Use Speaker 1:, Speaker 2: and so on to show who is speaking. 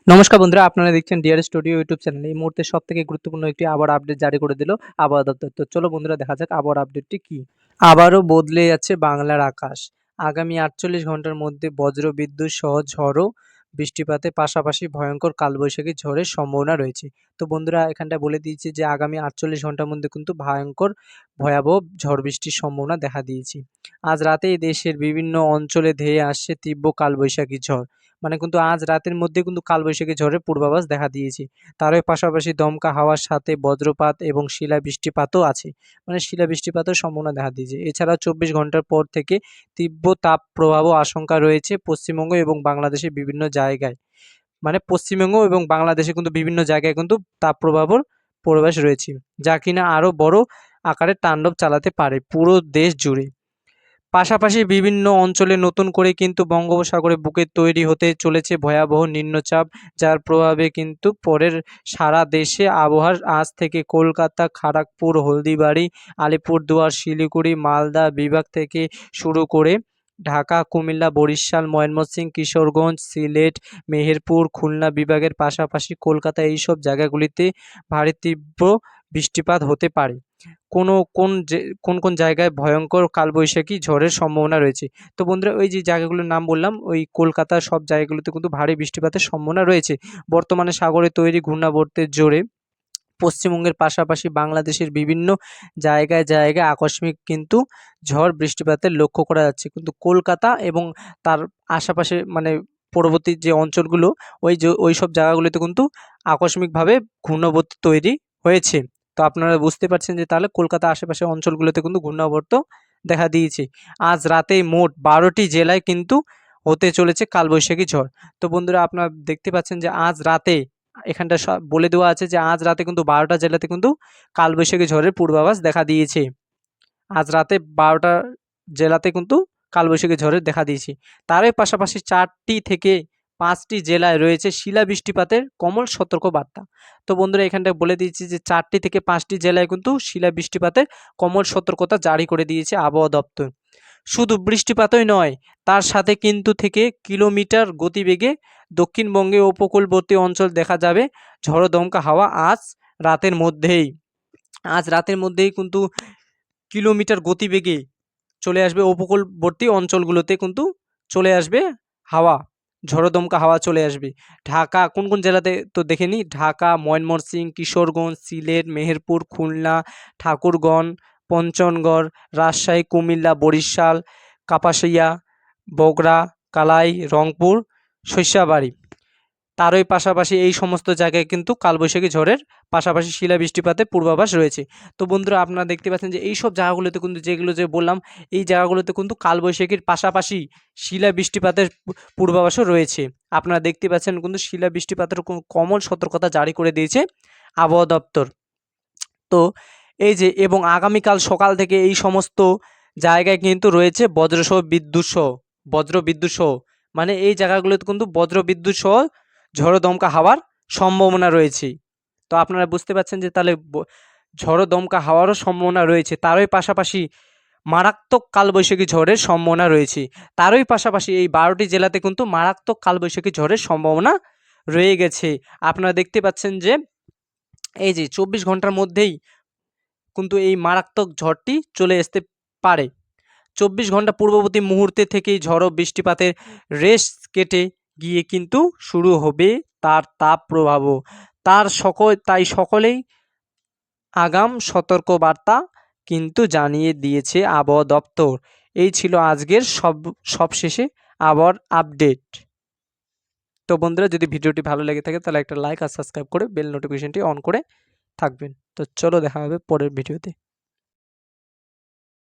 Speaker 1: নমস্কার বন্ধুরা, আপনারা দেখছেন ডিআর স্টুডিও ইউটিউব চ্যানেল। এই মুহূর্তে সবথেকে গুরুত্বপূর্ণ একটি আবহাওয়ার আপডেট জারি করে দিল আবহাওয়া দপ্তর। তো চলো বন্ধুরা দেখা যাক আবহাওয়ার আপডেটটি কি। আবারও বদলে যাচ্ছে বাংলার আকাশ। আগামী ৪৮ ঘন্টার মধ্যে বজ্রবিদ্যুৎ সহ ঝড়ো বৃষ্টিপাতের পাশাপাশি ভয়ঙ্কর কালবৈশাখী ঝড়ের সম্ভাবনা রয়েছে। তো বন্ধুরা এখানটা বলে দিয়েছি যে আগামী ৪৮ ঘন্টার মধ্যে কিন্তু ভয়াবহ ঝড় বৃষ্টির সম্ভাবনা দেখা দিয়েছে। আজ রাতেই দেশের বিভিন্ন অঞ্চলে ধেয়ে আসছে তীব্র কালবৈশাখী ঝড়। মানে কিন্তু আজ রাতের মধ্যে কিন্তু কালবৈশাখী ঝড়ের পূর্বাভাস দেখা দিয়েছে। তারই পাশাপাশি দমকা হাওয়ার সাথে বজ্রপাত এবং শিলাবৃষ্টিপাতও আছে। মানে শিলাবৃষ্টিপাতের সম্ভাবনা দেখা দিয়েছে। এছাড়াও ২৪ ঘন্টার পর থেকে তীব্র তাপপ্রবাহ আশঙ্কা রয়েছে পশ্চিমবঙ্গ এবং বাংলাদেশের বিভিন্ন জায়গায়। মানে পশ্চিমবঙ্গ এবং বাংলাদেশে কিন্তু বিভিন্ন জায়গায় কিন্তু তাপপ্রবাহর পূর্বাভাস রয়েছে। যা কিনা আরও বড় আকারে তাণ্ডব চালাতে পারে পুরো দেশ জুড়ে। পাশাপাশি বিভিন্ন অঞ্চলে নতুন করে কিন্তু বঙ্গোপসাগরের বুকে তৈরি হতে চলেছে ভয়াবহ নিম্নচাপ, যার প্রভাবে কিন্তু পরের সারা দেশে আবহাওয়ার আজ থেকে কলকাতা, খড়গপুর, হলদিবাড়ি, আলিপুরদুয়ার, শিলিগুড়ি, মালদা বিভাগ থেকে শুরু করে ঢাকা, কুমিল্লা, বরিশাল, ময়মনসিংহ, কিশোরগঞ্জ, সিলেট, মেহেরপুর, খুলনা বিভাগের পাশাপাশি কলকাতা এইসব জায়গাগুলিতে ভারী তীব্র বৃষ্টিপাত হতে পারে। কোন জায়গায় ভয়ঙ্কর কালবৈশাখী ঝড়ের সম্ভাবনা রয়েছে। তো বন্ধুরা ওই যে জায়গাগুলোর নাম বললাম, ওই কলকাতার সব জায়গাগুলোতে কিন্তু ভারী বৃষ্টিপাতের সম্ভাবনা রয়েছে। বর্তমানে সাগরে তৈরি ঘূর্ণাবর্তের জোরে পশ্চিমবঙ্গের পাশাপাশি বাংলাদেশের বিভিন্ন জায়গায় আকস্মিক কিন্তু ঝড় বৃষ্টিপাতের লক্ষ্য করা যাচ্ছে। কিন্তু কলকাতা এবং তার আশেপাশে মানে পূর্ববর্তী যে অঞ্চলগুলো ওইসব জায়গাগুলোতে কিন্তু আকস্মিকভাবে ঘূর্ণাবর্ত তৈরি হয়েছে। তো আপনারা বুঝতে পারছেন যে তাহলে কলকাতা আশেপাশের অঞ্চলগুলোতে কিন্তু ঘূর্ণাবর্ত দেখা দিয়েছে। আজ রাতে মোট ১২টি জেলায় কিন্তু হতে চলেছে কালবৈশাখী ঝড়। তো বন্ধুরা আপনারা দেখতে পাচ্ছেন যে আজ রাতে এখানটা বলে দেওয়া আছে যে আজ রাতে কিন্তু ১২টা জেলাতে কিন্তু কালবৈশাখী ঝড়ের পূর্বাভাস দেখা দিয়েছে। আজ রাতে ১২টা জেলাতে কিন্তু কালবৈশাখী ঝড়ের দেখা দিয়েছে। তারই পাশাপাশি ৪টি থেকে ৫টি জেলায় রয়েছে শিলাবৃষ্টিপাতের কমল সতর্কবার্তা। তো বন্ধুরা এখানটায় বলে দিয়েছি যে ৪টি থেকে ৫টি জেলায় কিন্তু শিলাবৃষ্টিপাতের কমল সতর্কতা জারি করে দিয়েছে আবহাওয়া দপ্তর। শুধু বৃষ্টিপাতই নয়, তার সাথে কিন্তু থেকে কিলোমিটার গতিবেগে দক্ষিণবঙ্গে উপকূলবর্তী অঞ্চল দেখা যাবে ঝড়ো দমকা হাওয়া আজ রাতের মধ্যেই কিন্তু কিলোমিটার গতিবেগে চলে আসবে উপকূলবর্তী অঞ্চলগুলোতে কিন্তু চলে আসবে হাওয়া, ঝড়ো দমকা হাওয়া চলে আসবে। ঢাকা কোন জেলাতে তো দেখে নিই, ঢাকা, ময়মনসিংহ, কিশোরগঞ্জ, সিলেট, মেহেরপুর, খুলনা, ঠাকুরগাঁও, পঞ্চগড়, রাজশাহী, কুমিল্লা, বরিশাল, কাপাসিয়া, বগুড়া, কালাই, রংপুর, সরিষাবাড়ি। তারই পাশাপাশি এই সমস্ত জায়গায় কিন্তু কালবৈশাখী ঝড়ের পাশাপাশি শিলাবৃষ্টিপাতের পূর্বাভাস রয়েছে। তো বন্ধুরা আপনারা দেখতে পাচ্ছেন যে এইসব জায়গাগুলোতে কিন্তু যেগুলো যে বললাম, এই জায়গাগুলোতে কিন্তু কালবৈশাখীর পাশাপাশি শিলাবৃষ্টিপাতের পূর্বাভাসও রয়েছে। আপনারা দেখতে পাচ্ছেন কিন্তু শিলাবৃষ্টিপাতের কমল সতর্কতা জারি করে দিয়েছে আবহাওয়া দপ্তর। তো এই যে এবং আগামীকাল সকাল থেকে এই সমস্ত জায়গায় কিন্তু রয়েছে বজ্রবিদ্যুৎ সহ মানে এই জায়গাগুলোতে কিন্তু বজ্রবিদ্যুৎ সহ ঝড়ো দমকা হাওয়ার সম্ভাবনা রয়েছে। তো আপনারা বুঝতে পারছেন যে তাহলে ঝড়ো দমকা হাওয়ারও সম্ভাবনা রয়েছে। তারই পাশাপাশি মারাত্মক কালবৈশাখী ঝড়ের সম্ভাবনা রয়েছে। তারই পাশাপাশি এই ১২টি জেলাতে কিন্তু মারাত্মক কালবৈশাখী ঝড়ের সম্ভাবনা রয়ে গেছে। আপনারা দেখতে পাচ্ছেন যে এই যে ২৪ ঘন্টার মধ্যেই কিন্তু এই মারাত্মক ঝড়টি চলে আসতে পারে। ২৪ ঘন্টা পূর্ববর্তী মুহূর্তে থেকেই ঝড়ো বৃষ্টিপাতের রেশ কেটে গিয়ে কিন্তু শুরু হবে তার তাপপ্রবাহ। তাই সকলেই আগাম সতর্কবার্তা কিন্তু জানিয়ে দিয়েছে আবহাওয়া দপ্তর। এই ছিল আজকের সবশেষে আবহাওয়ার আপডেট। তো বন্ধুরা যদি ভিডিওটি ভালো লেগে থাকে তাহলে একটা লাইক আর সাবস্ক্রাইব করে বেল নোটিফিকেশনটি অন করে থাকবেন। তো চলো দেখা হবে পরের ভিডিওতে।